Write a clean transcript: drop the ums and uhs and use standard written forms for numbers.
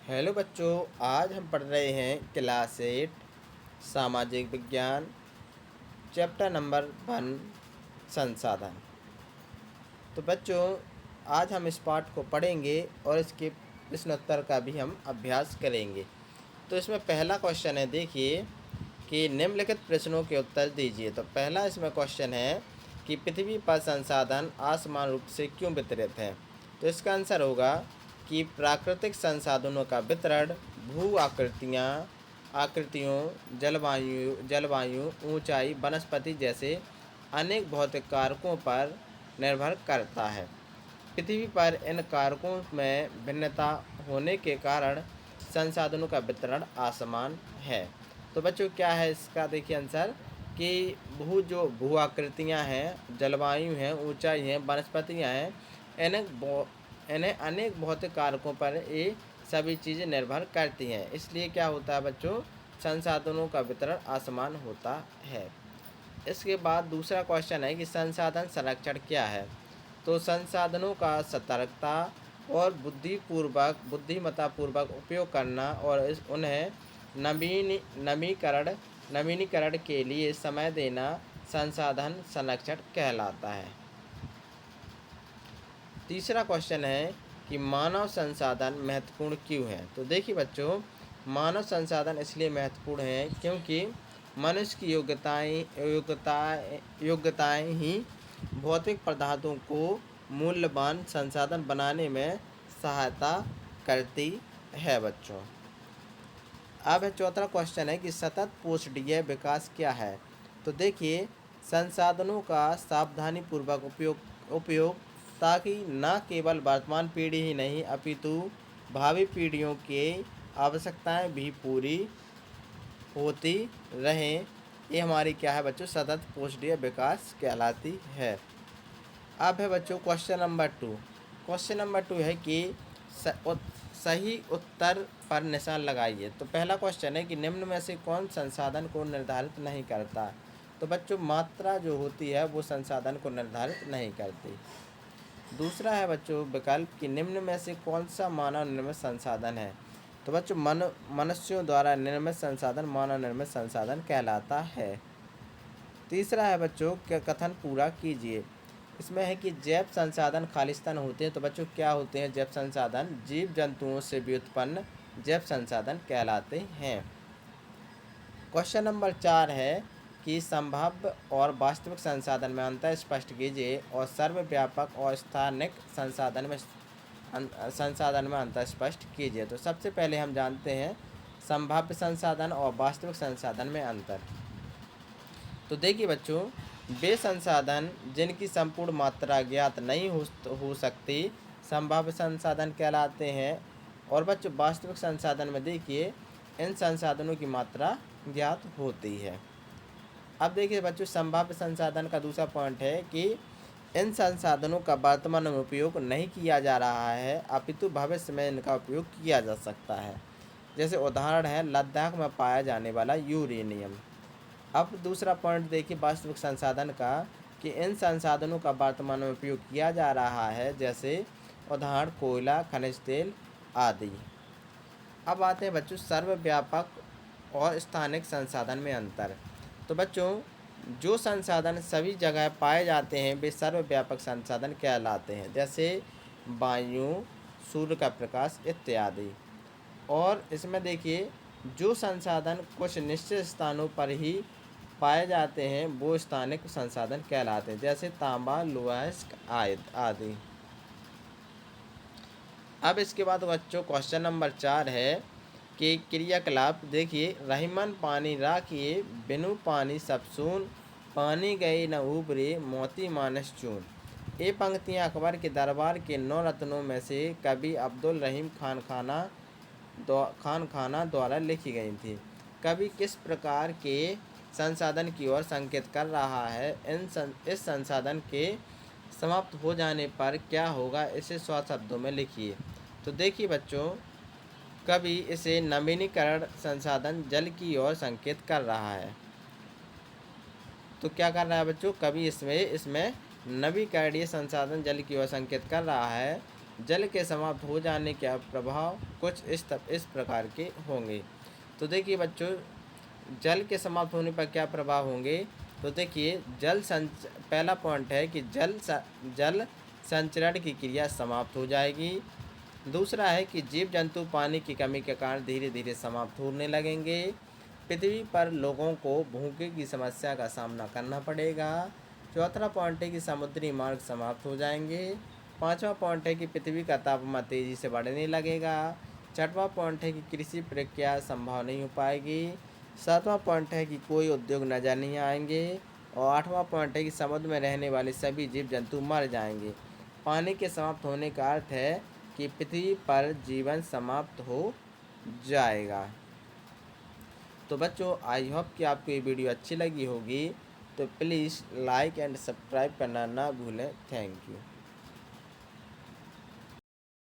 Hello बच्चों, आज हम पढ़ रहे हैं क्लास 8 सामाजिक विज्ञान चैप्टर नंबर 1 संसाधन। तो बच्चों, आज हम इस पाठ को पढ़ेंगे और इसके प्रश्नोत्तर का भी हम अभ्यास करेंगे। तो इसमें पहला क्वेश्चन है, देखिए कि निम्नलिखित प्रश्नों के उत्तर दीजिए। तो पहला इसमें क्वेश्चन है कि पृथ्वी पर संसाधन असमान रूप से क्यों वितरित हैं। तो इसका आंसर होगा कि प्राकृतिक संसाधनों का वितरण भू आकृतियों, जलवायु, ऊंचाई, वनस्पति जैसे अनेक भौतिक कारकों पर निर्भर करता है। पृथ्वी पर इन कारकों में भिन्नता होने के कारण संसाधनों का वितरण असमान है। तो बच्चों, क्या है इसका, देखिए आंसर कि भू आकृतियाँ हैं, जलवायु हैं, ऊंचाई हैं, वनस्पतियाँ हैं, इन्हें अनेक भौतिक कारकों पर ये सभी चीज़ें निर्भर करती हैं। इसलिए क्या होता है बच्चों, संसाधनों का वितरण असमान होता है। इसके बाद दूसरा क्वेश्चन है कि संसाधन संरक्षण क्या है। तो संसाधनों का सतर्कता और बुद्धिमत्तापूर्वक उपयोग करना और उन्हें नवीनीकरण के लिए समय देना संसाधन संरक्षण कहलाता है। तीसरा क्वेश्चन है कि मानव संसाधन महत्वपूर्ण क्यों है। तो देखिए बच्चों, मानव संसाधन इसलिए महत्वपूर्ण है क्योंकि मनुष्य की योग्यताएं ही भौतिक पदार्थों को मूल्यवान संसाधन बनाने में सहायता करती है बच्चों। अब चौथा क्वेश्चन है कि सतत पोषणीय विकास क्या है। तो देखिए, संसाधनों का सावधानीपूर्वक उपयोग ताकि न केवल वर्तमान पीढ़ी ही नहीं अपितु भावी पीढ़ियों की आवश्यकताएं भी पूरी होती रहें, ये हमारी क्या है बच्चों, सतत पोषणीय विकास कहलाती है। अब है बच्चों क्वेश्चन नंबर 2। क्वेश्चन नंबर 2 है कि सही उत्तर पर निशान लगाइए। तो पहला क्वेश्चन है कि निम्न में से कौन संसाधन को निर्धारित नहीं करता। तो बच्चों, मात्रा जो होती है वो संसाधन को निर्धारित नहीं करती। दूसरा है बच्चों विकल्प कि निम्न में से कौन सा मानव निर्मित संसाधन है। तो बच्चों, मनुष्यों द्वारा निर्मित संसाधन मानव निर्मित संसाधन कहलाता है। तीसरा है बच्चों क्या कथन पूरा कीजिए। इसमें है कि जैव संसाधन खालिस्तान होते हैं। तो बच्चों, क्या होते हैं जैव संसाधन? जीव जंतुओं से व्युत्पन्न जैव संसाधन कहलाते हैं। क्वेश्चन नंबर 4 है कि संभाव्य और वास्तविक संसाधन में अंतर स्पष्ट कीजिए और सर्वव्यापक और स्थानिक संसाधन में अंतर स्पष्ट कीजिए। तो सबसे पहले हम जानते हैं संभाव्य संसाधन और वास्तविक संसाधन में अंतर। तो देखिए बच्चों, वे संसाधन जिनकी संपूर्ण मात्रा ज्ञात नहीं हो सकती संभाव्य संसाधन कहलाते हैं। और बच्चों, वास्तविक संसाधन में देखिए इन संसाधनों की मात्रा ज्ञात होती है। अब देखिए बच्चों, संभाव्य संसाधन का दूसरा पॉइंट है कि इन संसाधनों का वर्तमान में उपयोग नहीं किया जा रहा है अपितु भविष्य में इनका उपयोग किया जा सकता है। जैसे उदाहरण है लद्दाख में पाया जाने वाला यूरेनियम। अब दूसरा पॉइंट देखिए वास्तविक संसाधन का कि इन संसाधनों का वर्तमान में उपयोग किया जा रहा है, जैसे उदाहरण कोयला, खनिज तेल आदि। अब आते हैं बच्चों सर्वव्यापक और स्थानिक संसाधन में अंतर। तो बच्चों, जो संसाधन सभी जगह पाए जाते हैं वे सर्वव्यापक संसाधन कहलाते हैं, जैसे वायु, सूर्य का प्रकाश इत्यादि। और इसमें देखिए जो संसाधन कुछ निश्चित स्थानों पर ही पाए जाते हैं वो स्थानिक संसाधन कहलाते हैं, जैसे तांबा, लोहा आदि। अब इसके बाद बच्चों क्वेश्चन नंबर 4 है कि क्रियाकलाप देखिए रहीमन पानी राखिए बिनु पानी सब सून, पानी गई न उबरे मोती मानस चून। ये पंक्तियाँ अकबर के दरबार के 9 रत्नों में से कवि अब्दुल रहीम खान खाना द्वारा लिखी गई थी। कवि किस प्रकार के संसाधन की ओर संकेत कर रहा है? इस संसाधन के समाप्त हो जाने पर क्या होगा, इसे 100 शब्दों में लिखिए। तो देखिए बच्चों, कवि इसे नवीनीकरण संसाधन जल की ओर संकेत कर रहा है। तो क्या कर रहा है बच्चों, कवि इसमें नवीकरणीय संसाधन जल की ओर संकेत कर रहा है। जल के समाप्त हो जाने के प्रभाव कुछ इस प्रकार के होंगे। तो देखिए बच्चों, जल के समाप्त होने पर क्या प्रभाव होंगे। तो देखिए पहला पॉइंट है कि जल संचरण की क्रिया समाप्त हो जाएगी। दूसरा है कि जीव जंतु पानी की कमी के कारण धीरे धीरे समाप्त होने लगेंगे। पृथ्वी पर लोगों को भूखे की समस्या का सामना करना पड़ेगा। चौथा पॉइंट है कि समुद्री मार्ग समाप्त हो जाएंगे। पांचवा पॉइंट है कि पृथ्वी का तापमान तेज़ी से बढ़ने लगेगा। छठवां पॉइंट है कि कृषि प्रक्रिया संभव नहीं हो पाएगी। सातवां पॉइंट है कि कोई उद्योग नजर नहीं आएंगे। और आठवां पॉइंट है कि समुद्र में रहने वाले सभी जीव जंतु मर जाएंगे। पानी के समाप्त होने का अर्थ है कि पृथ्वी पर जीवन समाप्त हो जाएगा। तो बच्चों, आई होप कि आपको ये वीडियो अच्छी लगी होगी। तो प्लीज़ लाइक एंड सब्सक्राइब करना ना भूलें। Thank you.